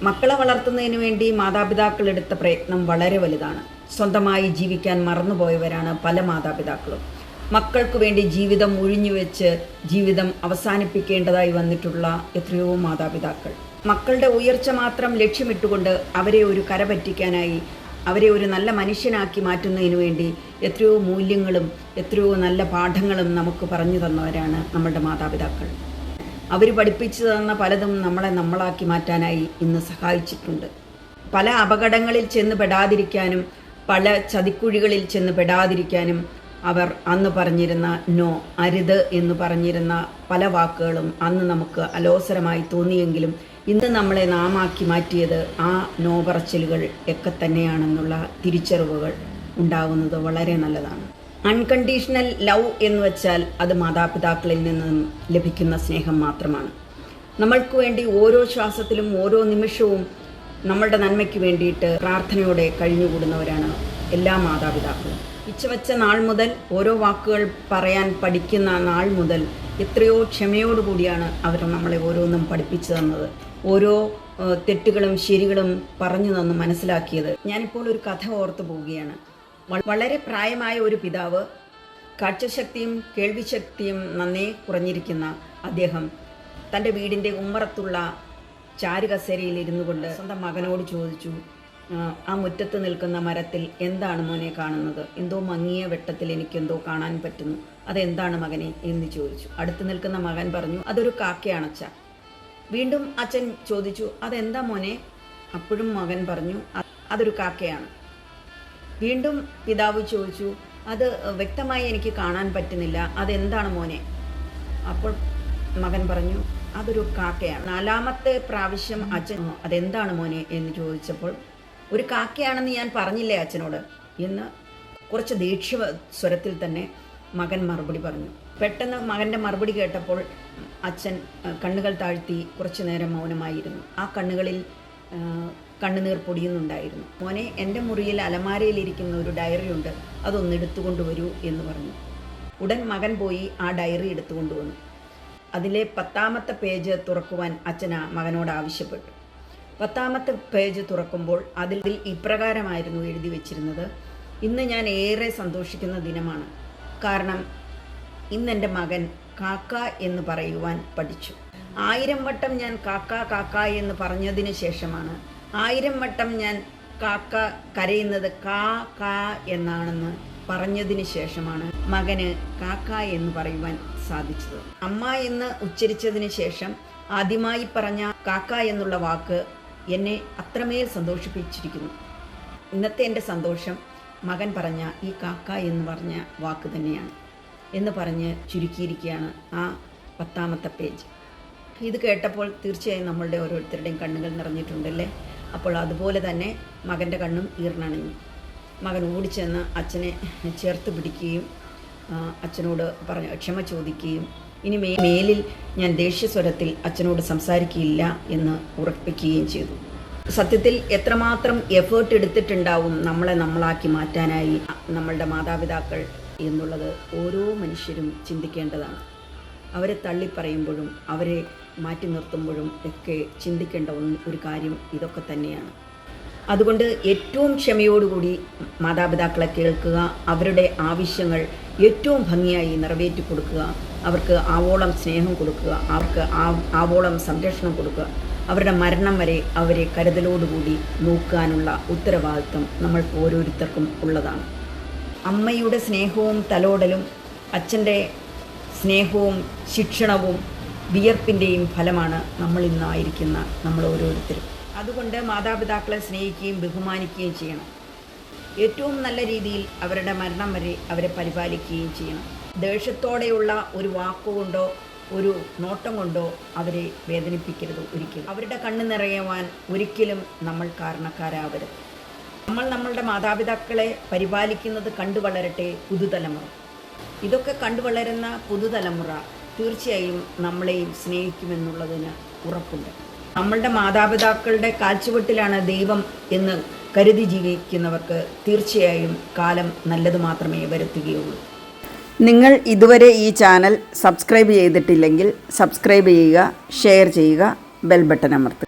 മക്കളെ വളർത്തുന്നതിന് വേണ്ടി മാതാപിതാക്കൾ എടുത്ത പ്രയത്നം വളരെ വലുതാണ്. സ്വന്തമായി ജീവിക്കാൻ മറന്നുപോയവരാണ് പല മാതാപിതാക്കളും. മക്കൾക്ക് വേണ്ടി ജീവിതം ഒഴിഞ്ഞുവെച്ച് ജീവിതം അവസാനിപ്പിക്കേണ്ടതായി വന്നിട്ടുള്ള എത്രയോ മാതാപിതാക്കൾ. മക്കളുടെ ഉയർച്ച മാത്രം ലക്ഷ്യമിട്ടുകൊണ്ട് അവരെ ഒരു കരപറ്റിക്കാനായി, അവരെ ഒരു നല്ല മനുഷ്യനാക്കി മാറ്റുന്നതിന് വേണ്ടി എത്രയോ മൂല്യങ്ങളും എത്രയോ നല്ല പാഠങ്ങളും നമുക്ക് പറഞ്ഞു തന്നവരാണ് നമ്മളുടെ മാതാപിതാക്കൾ. അവർ പഠിപ്പിച്ചു തന്ന പലതും നമ്മളാക്കി മാറ്റാനായി ഇന്ന് സഹായിച്ചിട്ടുണ്ട്. പല അപകടങ്ങളിൽ ചെന്ന് പെടാതിരിക്കാനും പല ചതിക്കുഴികളിൽ ചെന്ന് പെടാതിരിക്കാനും അവർ അന്ന് പറഞ്ഞിരുന്ന നോ, അരുത് എന്ന് പറഞ്ഞിരുന്ന പല വാക്കുകളും അന്ന് നമുക്ക് അലോസരമായി തോന്നിയെങ്കിലും ഇന്ന് നമ്മളെ നാമാക്കി മാറ്റിയത് ആ നോ പറച്ചിലുകൾ ഒക്കെ തന്നെയാണെന്നുള്ള തിരിച്ചറിവുകൾ ഉണ്ടാകുന്നത് വളരെ നല്ലതാണ്. അൺകണ്ടീഷണൽ ലവ് എന്ന് വെച്ചാൽ അത് മാതാപിതാക്കളിൽ നിന്നും ലഭിക്കുന്ന സ്നേഹം മാത്രമാണ്. നമ്മൾക്ക് വേണ്ടി ഓരോ ശ്വാസത്തിലും ഓരോ നിമിഷവും നമ്മളുടെ നന്മയ്ക്ക് വേണ്ടിയിട്ട് പ്രാർത്ഥനയോടെ കഴിഞ്ഞുകൂടുന്നവരാണ് എല്ലാ മാതാപിതാക്കളും. പിച്ചവെച്ച നാൾ മുതൽ, ഓരോ വാക്കുകൾ പറയാൻ പഠിക്കുന്ന നാൾ മുതൽ എത്രയോ ക്ഷമയോടുകൂടിയാണ് അവർ നമ്മളെ ഓരോന്നും പഠിപ്പിച്ചു തന്നത്. ഓരോ തെറ്റുകളും ശരികളും പറഞ്ഞു തന്ന് മനസ്സിലാക്കിയത്. ഞാനിപ്പോൾ ഒരു കഥ ഓർത്തു പോവുകയാണ്. വളരെ പ്രായമായ ഒരു പിതാവ്, കാഴ്ചശക്തിയും കേൾവിശക്തിയും നന്നേ കുറഞ്ഞിരിക്കുന്ന അദ്ദേഹം തൻ്റെ വീടിൻ്റെ ഉമ്മറത്തുള്ള ചാരുകസേരയിൽ ഇരുന്നു കൊണ്ട് സ്വന്തം മകനോട് ചോദിച്ചു, ആ മുറ്റത്ത് നിൽക്കുന്ന മരത്തിൽ എന്താണ് മോനെ കാണുന്നത്? എന്തോ മങ്ങിയ വെട്ടത്തിൽ എനിക്കെന്തോ കാണാൻ പറ്റുന്നു. അതെന്താണ് മകനെ എന്ന് ചോദിച്ചു. അടുത്ത് നിൽക്കുന്ന മകൻ പറഞ്ഞു, അതൊരു കാക്കയാണച്ച. വീണ്ടും അച്ഛൻ ചോദിച്ചു, അതെന്താ മോനെ? അപ്പോഴും മകൻ പറഞ്ഞു, അതൊരു കാക്കയാണ്. വീണ്ടും പിതാവ് ചോദിച്ചു, അത് വ്യക്തമായി എനിക്ക് കാണാൻ പറ്റുന്നില്ല, അതെന്താണ് മോനെ? അപ്പോൾ മകൻ പറഞ്ഞു, അതൊരു കാക്കയാണ്. നാലാമത്തെ പ്രാവശ്യം അച്ഛൻ അതെന്താണ് മോനെ എന്ന് ചോദിച്ചപ്പോൾ, ഒരു കാക്കയാണെന്ന് ഞാൻ പറഞ്ഞില്ലേ അച്ഛനോട് എന്ന് കുറച്ച് ദേഷ്യ സ്വരത്തിൽ തന്നെ മകൻ മറുപടി പറഞ്ഞു. പെട്ടെന്ന് മകൻ്റെ മറുപടി കേട്ടപ്പോൾ അച്ഛൻ കണ്ണുകൾ താഴ്ത്തി കുറച്ചു നേരം മൗനമായിരുന്നു. ആ കണ്ണുകളിൽ കണ്ണുനീർ പൊടിയുന്നുണ്ടായിരുന്നു. മോനെ, എൻ്റെ മുറിയിൽ അലമാരയിലിരിക്കുന്ന ഒരു ഡയറി ഉണ്ട്, അതൊന്ന് എടുത്തുകൊണ്ടുവരൂ എന്ന് പറഞ്ഞു. ഉടൻ മകൻ പോയി ആ ഡയറി എടുത്തുകൊണ്ടുവന്നു. അതിലെ 10ാമത്തെ പേജ് തുറക്കുവാൻ അച്ഛൻ മകനോട് ആവശ്യപ്പെട്ടു. 10ാമത്തെ പേജ് തുറക്കുമ്പോൾ അതിൽ ഇപ്രകാരമായിരുന്നു എഴുതി വച്ചിരുന്നത്, ഇന്ന് ഞാൻ ഏറെ സന്തോഷിക്കുന്ന ദിനമാണ്. കാരണം ഇന്നെൻ്റെ മകൻ കാക്ക എന്ന് പറയുവാൻ പഠിച്ചു. 1000 വട്ടം ഞാൻ കാക്ക കാക്ക എന്ന് പറഞ്ഞതിന് ശേഷമാണ്, 1000 വട്ടം ഞാൻ കാക്ക കരയുന്നത് കാ കാ എന്നാണെന്ന് പറഞ്ഞതിന് ശേഷമാണ് മകന് കാക്ക എന്ന് പറയുവാൻ സാധിച്ചത്. അമ്മ എന്ന് ഉച്ചരിച്ചതിന് ശേഷം ആദ്യമായി പറഞ്ഞ കാക്ക എന്നുള്ള വാക്ക് എന്നെ അത്രമേൽ സന്തോഷിപ്പിച്ചിരിക്കുന്നു. ഇന്നത്തെ എൻ്റെ സന്തോഷം മകൻ പറഞ്ഞ ഈ കാക്ക എന്ന് പറഞ്ഞ വാക്ക് തന്നെയാണ് എന്ന് പറഞ്ഞ് ചുരുക്കിയിരിക്കുകയാണ് ആ 10ാമത്തെ പേജ്. ഇത് കേട്ടപ്പോൾ തീർച്ചയായും നമ്മളുടെ ഓരോരുത്തരുടെയും കണ്ണുകൾ നിറഞ്ഞിട്ടുണ്ടല്ലേ? അപ്പോൾ അതുപോലെ തന്നെ മകൻ്റെ കണ്ണും ഈർന്നണഞ്ഞു. മകൻ ഓടിച്ചെന്ന് അച്ഛനെ ചേർത്ത് പിടിക്കുകയും അച്ഛനോട് ക്ഷമ ചോദിക്കുകയും ഇനി മേലിൽ ഞാൻ ദേഷ്യസ്വരത്തിൽ അച്ഛനോട് സംസാരിക്കുകയില്ല എന്ന് ഉറപ്പിക്കുകയും ചെയ്തു. സത്യത്തിൽ എത്രമാത്രം എഫേർട്ട് എടുത്തിട്ടുണ്ടാവും നമ്മളാക്കി മാറ്റാനായി നമ്മളുടെ മാതാപിതാക്കൾ എന്നുള്ളത് ഓരോ മനുഷ്യരും ചിന്തിക്കേണ്ടതാണ്. അവരെ തള്ളിപ്പറയുമ്പോഴും അവരെ മാറ്റി നിർത്തുമ്പോഴും ഒക്കെ ചിന്തിക്കേണ്ട ഒരു കാര്യം ഇതൊക്കെ തന്നെയാണ്. അതുകൊണ്ട് ഏറ്റവും ക്ഷമയോടുകൂടി മാതാപിതാക്കളെ കേൾക്കുക, അവരുടെ ആവശ്യങ്ങൾ ഏറ്റവും ഭംഗിയായി നിറവേറ്റി കൊടുക്കുക, അവർക്ക് ആവോളം സ്നേഹം കൊടുക്കുക, അവർക്ക് ആവോളം സംരക്ഷണം കൊടുക്കുക, അവരുടെ മരണം വരെ അവരെ കരുതലോടുകൂടി നോക്കാനുള്ള ഉത്തരവാദിത്വം നമ്മൾക്ക് ഓരോരുത്തർക്കും ഉള്ളതാണ്. അമ്മയുടെ സ്നേഹവും തലോടലും അച്ഛൻ്റെ സ്നേഹവും ശിക്ഷണവും വിയർപ്പിൻ്റെയും ഫലമാണ് നമ്മളിന്നായിരിക്കുന്ന നമ്മൾ ഓരോരുത്തരും. അതുകൊണ്ട് മാതാപിതാക്കളെ സ്നേഹിക്കുകയും ബഹുമാനിക്കുകയും ചെയ്യണം. ഏറ്റവും നല്ല രീതിയിൽ അവരുടെ മരണം വരെ അവരെ പരിപാലിക്കുകയും ചെയ്യണം. ദേഷ്യത്തോടെയുള്ള ഒരു വാക്കുകൊണ്ടോ ഒരു നോട്ടം കൊണ്ടോ അവരെ വേദനിപ്പിക്കരുത് ഒരിക്കലും. അവരുടെ കണ്ണ് നിറയുവാൻ ഒരിക്കലും നമ്മൾ കാരണക്കാരാവരുത്. നമ്മളുടെ മാതാപിതാക്കളെ പരിപാലിക്കുന്നത് കണ്ടു വളരട്ടെ പുതുതലമുറ. ഇതൊക്കെ കണ്ടു വളരുന്ന പുതുതലമുറ തീർച്ചയായും നമ്മളെയും സ്നേഹിക്കുമെന്നുള്ളതിന് ഉറപ്പുണ്ട്. നമ്മളുടെ മാതാപിതാക്കളുടെ കാൽച്ചുവട്ടിലാണ് ദൈവം എന്ന് കരുതി ജീവിക്കുന്നവർക്ക് തീർച്ചയായും കാലം നല്ലത് മാത്രമേ വരുത്തുകയുള്ളൂ. നിങ്ങൾ ഇതുവരെ ഈ ചാനൽ സബ്സ്ക്രൈബ് ചെയ്തിട്ടില്ലെങ്കിൽ സബ്സ്ക്രൈബ് ചെയ്യുക, ഷെയർ ചെയ്യുക, ബെൽ ബട്ടൺ അമർത്തുക.